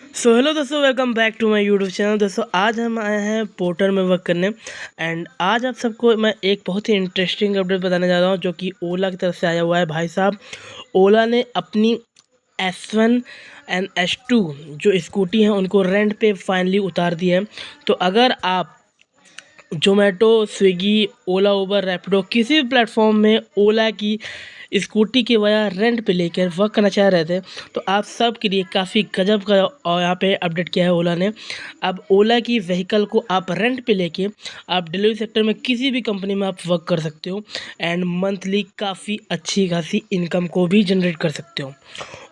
सो hello दोस्तों, welcome back to my YouTube channel. दोस्तों आज हम आए हैं पोर्टल में वर्क करने एंड आज आप सबको मैं एक बहुत ही इंटरेस्टिंग अपडेट बताने जा रहा हूं जो कि ओला की तरफ से आया हुआ है। भाई साहब, ओला ने अपनी S1 एंड S2 जो स्कूटी हैं उनको रेंट पे फाइनली उतार दिया है। तो अगर आप जोमेटो, स्विगी, ओला, उबर, रैपिडो किसी भी प्लेटफॉर्म में ओला की स्कूटी की वजह रेंट पे लेकर वर्क करना चाह रहे थे तो आप सब के लिए काफ़ी गजब का और यहाँ पे अपडेट किया है ओला ने। अब ओला की व्हीकल को आप रेंट पे लेके आप डिलीवरी सेक्टर में किसी भी कंपनी में आप वर्क कर सकते हो एंड मंथली काफ़ी अच्छी खासी इनकम को भी जनरेट कर सकते हो।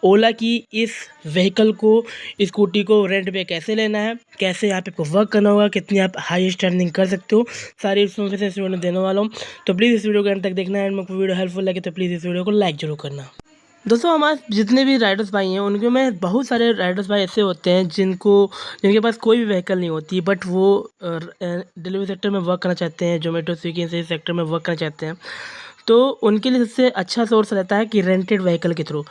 ओला की इस व्हीकल को, स्कूटी को रेंट पे कैसे लेना है, कैसे यहाँ पे आपको वर्क करना होगा, कितनी आप हाईएस्ट अर्निंग कर सकते हो, सारी इन्फॉर्मेशन इस वीडियो में देने वाला हूँ। तो प्लीज़ इस वीडियो को एंड तक देखना है एंड मेरे को वीडियो हेल्पफुल लगे तो प्लीज़ इस वीडियो को लाइक जरूर करना। दोस्तों हमारे जितने भी राइडर्स भाई हैं उनके में बहुत सारे राइडर्स भाई ऐसे होते हैं जिनके पास कोई भी व्हीकल नहीं होती बट वो डिलीवरी सेक्टर में वर्क करना चाहते हैं, जोमेटो, स्विगी ऐसे सेक्टर में वर्क करना चाहते हैं। तो उनके लिए सबसे अच्छा सोर्स रहता है कि रेंटेड व्हीकल के थ्रू,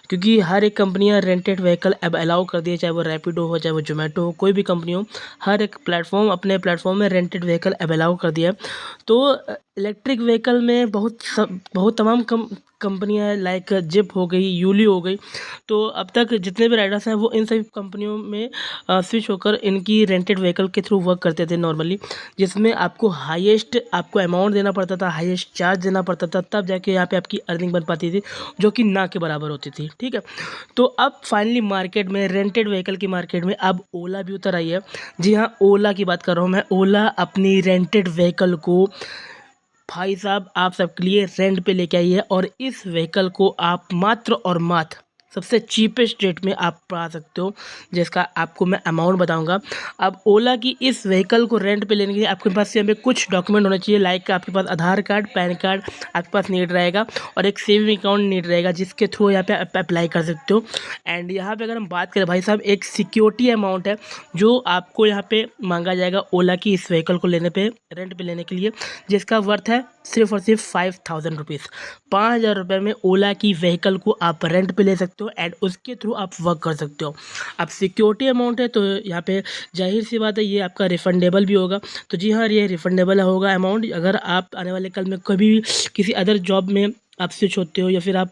क्योंकि हर एक कंपनियां रेंटेड व्हीकल अब अलाउ कर दी है, चाहे वो रैपिडो हो, चाहे वो जोमेटो हो, कोई भी कंपनी हो, हर एक प्लेटफॉर्म अपने प्लेटफॉर्म में रेंटेड व्हीकल अब अलाउ कर दिया है। तो इलेक्ट्रिक व्हीकल में बहुत तमाम कंपनियां हैं, लाइक जिप हो गई, यूली हो गई। तो अब तक जितने भी राइडर्स हैं वो इन सभी कंपनियों में स्विच होकर इनकी रेंटेड व्हीकल के थ्रू वर्क करते थे नॉर्मली, जिसमें आपको हाईएस्ट आपको अमाउंट देना पड़ता था, हाईएस्ट चार्ज देना पड़ता था, तब जाके यहाँ पे आपकी अर्निंग बन पाती थी, जो कि ना के बराबर होती थी। ठीक है, तो अब फाइनली मार्केट में रेंटेड व्हीकल की मार्केट में अब ओला भी उतर आई है। जी हाँ, ओला की बात कर रहा हूँ मैं। ओला अपनी रेंटेड व्हीकल को भाई साहब आप सबके लिए रेंट पे लेके आई है और इस व्हीकल को आप मात्र और मात्र सबसे चीपेस्ट रेट में आप पा सकते हो, जिसका आपको मैं अमाउंट बताऊंगा। अब ओला की इस व्हीकल को रेंट पे लेने के लिए आपके पास यहाँ पे कुछ डॉक्यूमेंट होने चाहिए, लाइक आपके पास आधार कार्ड, पैन कार्ड आपके पास नीड रहेगा और एक सेविंग अकाउंट नीड रहेगा, जिसके थ्रू यहाँ पे आप अप्लाई कर सकते हो। एंड यहाँ पे अगर हम बात करें भाई साहब, एक सिक्योरिटी अमाउंट है जो आपको यहाँ पे मांगा जाएगा ओला की इस व्हीकल को लेने पे, रेंट पे लेने के लिए, जिसका वर्थ है सिर्फ और सिर्फ 5000 रुपीज़। 5000 रुपये में ओला की व्हीकल को आप रेंट पे ले सकते हो एंड उसके थ्रू आप वर्क कर सकते हो। अब सिक्योरिटी अमाउंट है तो यहाँ पे जाहिर सी बात है ये आपका रिफंडेबल भी होगा। तो जी हाँ, ये रिफंडेबल होगा अमाउंट। अगर आप आने वाले कल में कभी भी किसी अदर जॉब में आप स्विच होते हो या फिर आप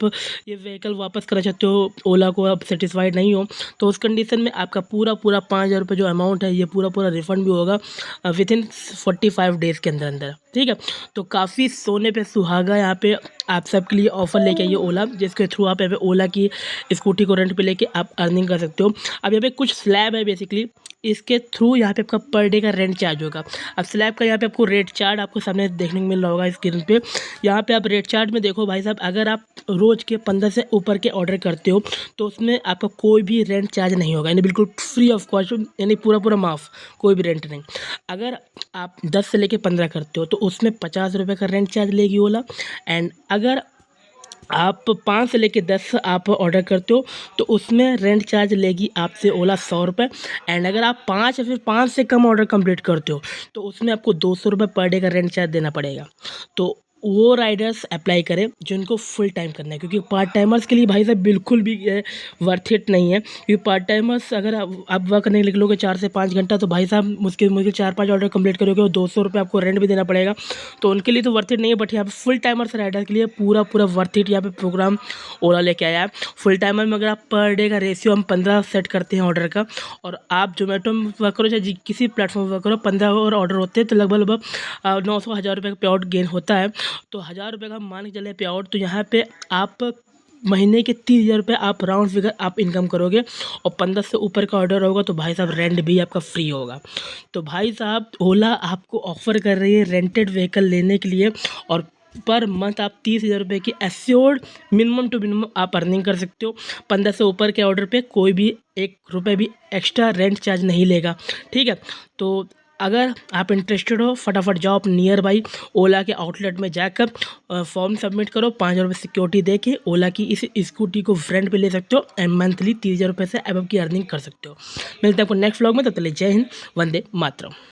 ये व्हीकल वापस करना चाहते हो, ओला को आप सेटिस्फाइड नहीं हो, तो उस कंडीशन में आपका पूरा 5000 रुपये जो अमाउंट है ये पूरा रिफंड भी होगा विद इन 45 डेज़ के अंदर अंदर। ठीक है, तो काफ़ी सोने पे सुहागा यहाँ पे आप सबके लिए ऑफर लेके आइए ओला, जिसके थ्रू आप यहाँ पे ओला की स्कूटी को रेंट पे लेके आप अर्निंग कर सकते हो। अब यहाँ पे कुछ स्लैब है बेसिकली, इसके थ्रू यहाँ पे आपका पर डे का रेंट चार्ज होगा। अब स्लैब का यहाँ पे आपको रेट चार्ट आपको सामने देखने को मिल रहा होगा स्क्रीन पे। यहाँ पे आप रेट चार्ट में देखो भाई साहब, अगर आप रोज़ के 15 से ऊपर के ऑर्डर करते हो तो उसमें आपका कोई भी रेंट चार्ज नहीं होगा, यानी बिल्कुल फ्री ऑफ कॉस्ट, यानी पूरा माफ़, कोई भी रेंट नहीं। अगर आप 10 से लेके 15 करते हो तो उसमें 50 रुपये का रेंट चार्ज लेगी ओला। एंड अगर आप 5 से लेके 10 आप ऑर्डर करते हो तो उसमें रेंट चार्ज लेगी आपसे ओला 100 रुपये। एंड अगर आप 5 या फिर 5 से कम ऑर्डर कंप्लीट करते हो तो उसमें आपको 200 रुपये पर डे का रेंट चार्ज देना पड़ेगा। तो वो राइडर्स अप्लाई करें जिनको फुल टाइम करना है, क्योंकि पार्ट टाइमर्स के लिए भाई साहब बिल्कुल भी वर्थ इट नहीं है। क्योंकि पार्ट टाइमर्स अगर आप वर्क करने निकलोगे 4 से 5 घंटा तो भाई साहब मुश्किल 4-5 ऑर्डर कंप्लीट करोगे और 200 रुपये आपको रेंट भी देना पड़ेगा, तो उनके लिए तो वर्थ इट नहीं है। बट यहाँ पे फुल टाइमर्स राइडर के लिए पूरा वर्थ इट यहाँ पे प्रोग्राम ओला लेके आया है। फुल टाइमर में अगर आप पर डे का रेशियो हम 15 सेट करते हैं ऑर्डर का, और आप जोमेटो में वर्क करो चाहे किसी प्लेटफॉर्म में वर्क करो, 15 और ऑर्डर होते हैं तो लगभग 900-1000 रुपये का पे आउट गेन होता है। तो 1000 रुपये का मान के चले पे आउट, तो यहाँ पे आप महीने के 30,000 रुपये आप राउंड फिगर आप इनकम करोगे और 15 से ऊपर का ऑर्डर होगा तो भाई साहब रेंट भी आपका फ्री होगा। तो भाई साहब ओला आपको ऑफर कर रही है रेंटेड व्हीकल लेने के लिए, और पर मंथ आप 30,000 रुपये की एश्योर्ड मिनिमम टू मिनिमम आप अर्निंग कर सकते हो। 15 से ऊपर के ऑर्डर पे कोई भी 1 रुपये भी एक्स्ट्रा रेंट चार्ज नहीं लेगा। ठीक है, तो अगर आप इंटरेस्टेड हो फटाफट जाओ अपने नियर बाई ओला के आउटलेट में जाकर फॉर्म सबमिट करो, 5,000 रुपये सिक्योरिटी दे के ओला की इस स्कूटी को रेंट पे ले सकते हो एंड मंथली 30,000 रुपये से अबव की अर्निंग कर सकते हो। मिलते हैं आपको नेक्स्ट व्लॉग में, तब तक के लिए जय हिंद, वंदे मातरम।